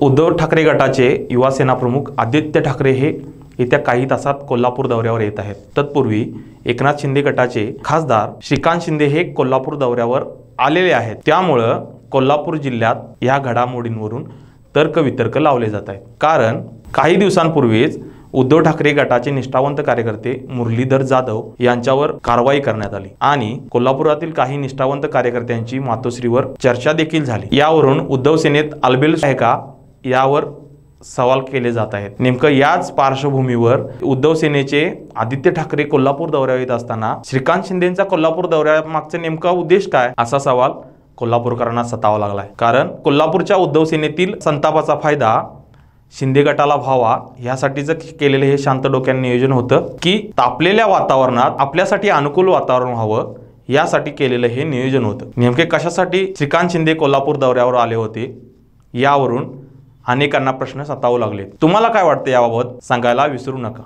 उद्धव ठाकरे गटाचे युवा सेना प्रमुख आदित्य ठाकरे हे येत्या काही तासात कोल्हापूर दौऱ्यावर येत आहेत। तत्पूर्वी एकनाथ शिंदे गटाचे खासदार श्रीकांत शिंदे हे कोल्हापूर दौऱ्यावर आलेले आहेत। त्यामुळे कोल्हापूर जिल्ह्यात या घडामोडींवरून तर्कवितर्क लावले जात आहेत। कारण काही दिवसांपूर्वीच उद्धव ठाकरे गटाचे निष्ठावंत कार्यकर्ते मुरलीधर जाधव यांच्यावर कारवाई करण्यात आली आणि कोल्हापुरातील काही निष्ठावंत कार्यकर्त्यांची मातोश्रीवर चर्चा देखील झाली। यावरून उद्धव सेनेत आलबेल आहे का यावर सवाल केले जात आहेत। नेमकं याच पार्श्वभूमीवर उद्धव सेनेचे आदित्य ठाकरे कोल्हापूर दौऱ्यावर येत असताना श्रीकांत शिंदेंचा कोल्हापूर दौऱ्यामागचा नेमका उद्देश काय असा सवाल कोल्हापूरकरांना सतावा लागलाय। कारण कोल्हापूरच्या उद्धव सेनेतील संतापाचा फायदा शिंदे गटाला व्हावा यासाठीच केलेले हे शांत डोक्याने नियोजन होतं की तापलेल्या वातावरणात आपल्यासाठी अनुकूल वातावरण व्हावं यासाठी केलेलं हे नियोजन होतं। नेमके कशासाठी श्रीकांत शिंदे कोल्हापूर दौऱ्यावर आले होते यावरून अनेकांना प्रश्न सतावू लागले। तुम्हाला काय वाटतं याबाबत सांगायला विसरू नका।